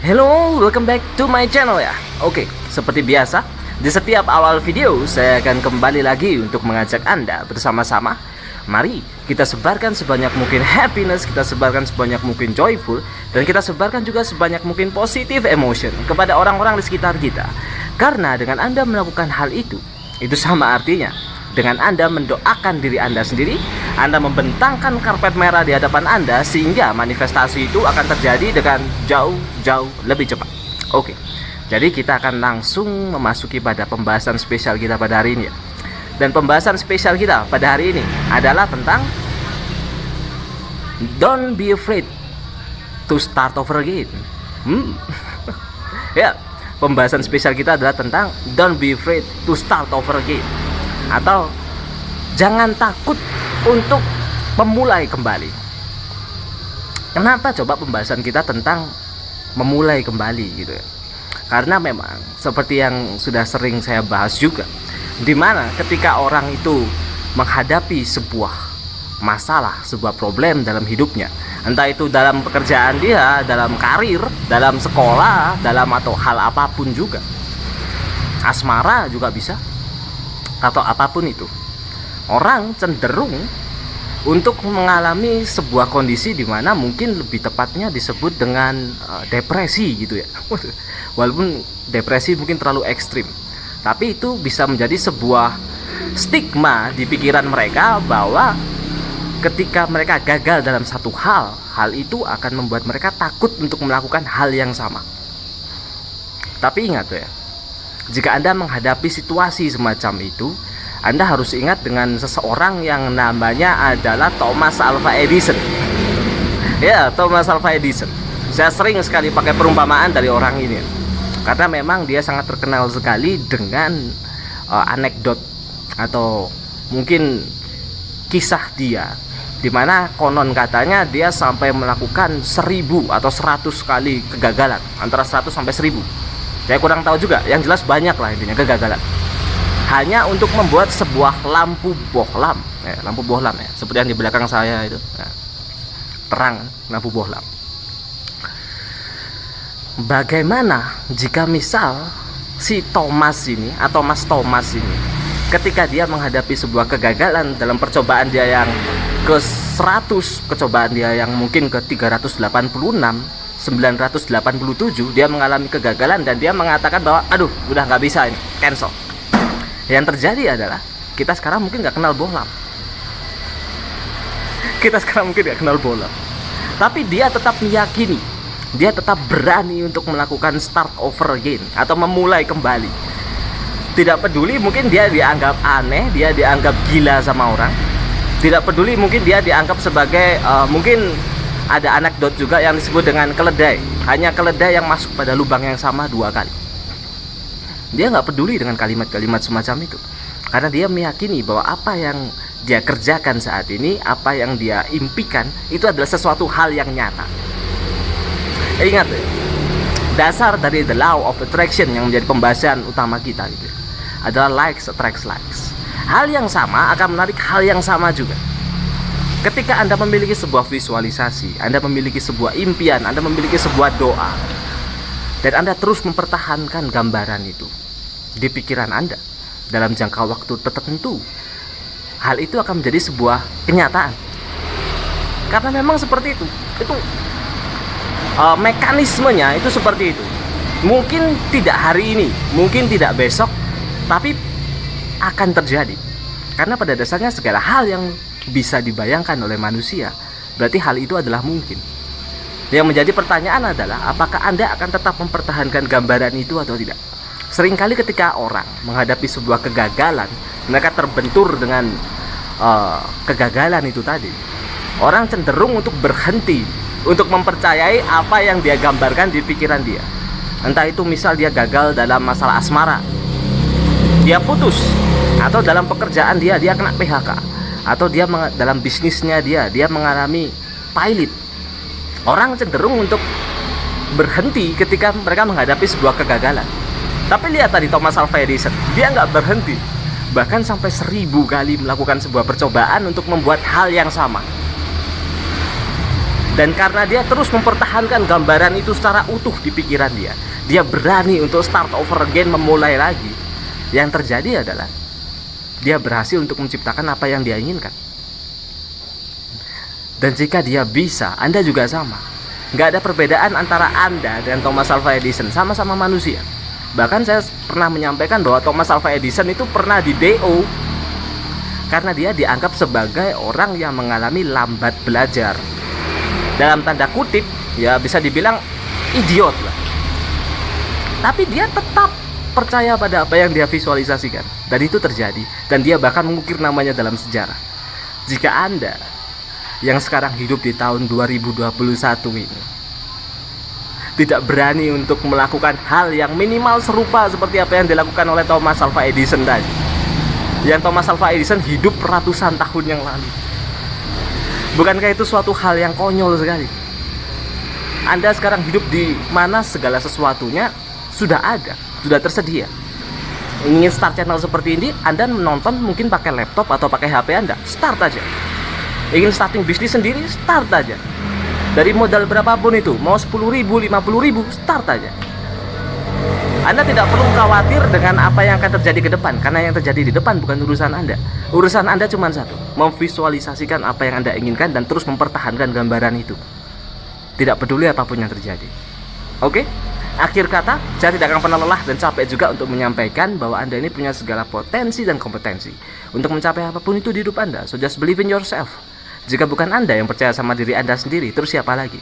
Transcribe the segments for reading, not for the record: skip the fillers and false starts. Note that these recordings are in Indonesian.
Hello, welcome back to my channel ya. Oke, seperti biasa, di setiap awal video saya akan kembali lagi untuk mengajak Anda bersama-sama. Mari kita sebarkan sebanyak mungkin happiness, kita sebarkan sebanyak mungkin joyful, dan kita sebarkan juga sebanyak mungkin positive emotion kepada orang-orang di sekitar kita. Karena dengan Anda melakukan hal itu sama artinya dengan Anda mendoakan diri Anda sendiri, Anda membentangkan karpet merah di hadapan Anda, sehingga manifestasi itu akan terjadi dengan jauh lebih cepat. Oke, jadi kita akan langsung memasuki pada pembahasan spesial kita pada hari ini ya. Dan pembahasan spesial kita pada hari ini adalah tentang don't be afraid to start over again. Ya, pembahasan spesial kita adalah tentang don't be afraid to start over again, atau jangan takut untuk memulai kembali. Kenapa coba pembahasan kita tentang memulai kembali gitu ya? Karena memang seperti yang sudah sering saya bahas juga, dimana ketika orang itu menghadapi sebuah masalah, sebuah problem dalam hidupnya, entah itu dalam pekerjaan dia, dalam karir, dalam sekolah, dalam atau hal apapun juga, asmara juga bisa, atau apapun itu, orang cenderung untuk mengalami sebuah kondisi di mana mungkin lebih tepatnya disebut dengan depresi gitu ya. Walaupun depresi mungkin terlalu ekstrim, tapi itu bisa menjadi sebuah stigma di pikiran mereka bahwa ketika mereka gagal dalam satu hal itu akan membuat mereka takut untuk melakukan hal yang sama. Tapi ingat ya, jika Anda menghadapi situasi semacam itu, Anda harus ingat dengan seseorang yang namanya adalah Thomas Alva Edison. Ya, Thomas Alva Edison. Saya sering sekali pakai perumpamaan dari orang ini, karena memang dia sangat terkenal sekali dengan anekdot atau mungkin kisah dia, dimana konon katanya dia sampai melakukan 1000 atau 100 kali kegagalan, antara 100 sampai 1000. Saya kurang tahu juga, yang jelas banyak lah intinya kegagalan, hanya untuk membuat sebuah lampu bohlam, lampu bohlam ya, seperti yang di belakang saya itu, terang lampu bohlam. Bagaimana jika misal si Thomas ini atau Mas Thomas ini, ketika dia menghadapi sebuah kegagalan dalam percobaan dia yang ke 100, percobaan dia yang mungkin ke 386, 987, dia mengalami kegagalan dan dia mengatakan bahwa aduh udah nggak bisa ini, cancel. Yang terjadi adalah kita sekarang mungkin nggak kenal bohlam, tapi dia tetap meyakini, dia tetap berani untuk melakukan start over again atau memulai kembali. Tidak peduli mungkin dia dianggap aneh, dia dianggap gila sama orang, tidak peduli mungkin dia dianggap sebagai mungkin ada anekdot juga yang disebut dengan keledai, hanya keledai yang masuk pada lubang yang sama 2 kali. Dia nggak peduli dengan kalimat-kalimat semacam itu, karena dia meyakini bahwa apa yang dia kerjakan saat ini, apa yang dia impikan, itu adalah sesuatu hal yang nyata. Ingat ya, dasar dari the law of attraction yang menjadi pembahasan utama kita gitu, adalah likes attracts likes. Hal yang sama akan menarik hal yang sama juga. Ketika Anda memiliki sebuah visualisasi, Anda memiliki sebuah impian, Anda memiliki sebuah doa, dan Anda terus mempertahankan gambaran itu di pikiran Anda dalam jangka waktu tertentu, hal itu akan menjadi sebuah kenyataan. Karena memang seperti itu mekanismenya itu seperti itu. Mungkin tidak hari ini, mungkin tidak besok, tapi akan terjadi. Karena pada dasarnya segala hal yang bisa dibayangkan oleh manusia, berarti hal itu adalah mungkin. Yang menjadi pertanyaan adalah apakah Anda akan tetap mempertahankan gambaran itu atau tidak. Seringkali ketika orang menghadapi sebuah kegagalan, mereka terbentur dengan kegagalan itu tadi, orang cenderung untuk berhenti untuk mempercayai apa yang dia gambarkan di pikiran dia. Entah itu misal dia gagal dalam masalah asmara, dia putus, atau dalam pekerjaan dia kena PHK, atau dia dalam bisnisnya dia mengalami pailit. Orang cenderung untuk berhenti ketika mereka menghadapi sebuah kegagalan. Tapi lihat tadi Thomas Alva Edison, dia nggak berhenti, bahkan sampai 1000 kali melakukan sebuah percobaan untuk membuat hal yang sama. Dan karena dia terus mempertahankan gambaran itu secara utuh di pikiran dia, dia berani untuk start over again, memulai lagi. Yang terjadi adalah dia berhasil untuk menciptakan apa yang dia inginkan. Dan jika dia bisa, Anda juga sama. Nggak ada perbedaan antara Anda dan Thomas Alva Edison, sama-sama manusia. Bahkan saya pernah menyampaikan bahwa Thomas Alva Edison itu pernah di DO karena dia dianggap sebagai orang yang mengalami lambat belajar. Dalam tanda kutip, ya bisa dibilang idiot lah. Tapi dia tetap percaya pada apa yang dia visualisasikan. Dan itu terjadi. Dan dia bahkan mengukir namanya dalam sejarah. Jika Anda yang sekarang hidup di tahun 2021 ini tidak berani untuk melakukan hal yang minimal serupa seperti apa yang dilakukan oleh Thomas Alva Edison tadi, yang Thomas Alva Edison hidup ratusan tahun yang lalu, bukankah itu suatu hal yang konyol sekali? Anda sekarang hidup di mana segala sesuatunya sudah ada, sudah tersedia. Ingin start channel seperti ini, Anda menonton mungkin pakai laptop atau pakai HP Anda, start aja. Ingin starting bisnis sendiri, start aja. Dari modal berapapun itu, mau 10.000, 50.000, start aja. Anda tidak perlu khawatir dengan apa yang akan terjadi ke depan, karena yang terjadi di depan bukan urusan Anda. Urusan Anda cuma satu, memvisualisasikan apa yang Anda inginkan dan terus mempertahankan gambaran itu. Tidak peduli apapun yang terjadi. Oke? Akhir kata, saya tidak akan pernah lelah dan capek juga untuk menyampaikan bahwa Anda ini punya segala potensi dan kompetensi untuk mencapai apapun itu di hidup Anda. So just believe in yourself. Jika bukan Anda yang percaya sama diri Anda sendiri, terus siapa lagi?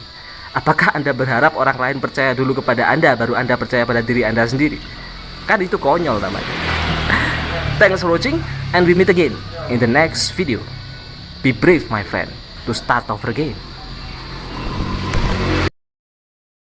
Apakah Anda berharap orang lain percaya dulu kepada Anda, baru Anda percaya pada diri Anda sendiri? Kan itu konyol namanya. Thanks for watching, and we meet again in the next video. Be brave, my friend, to start over again.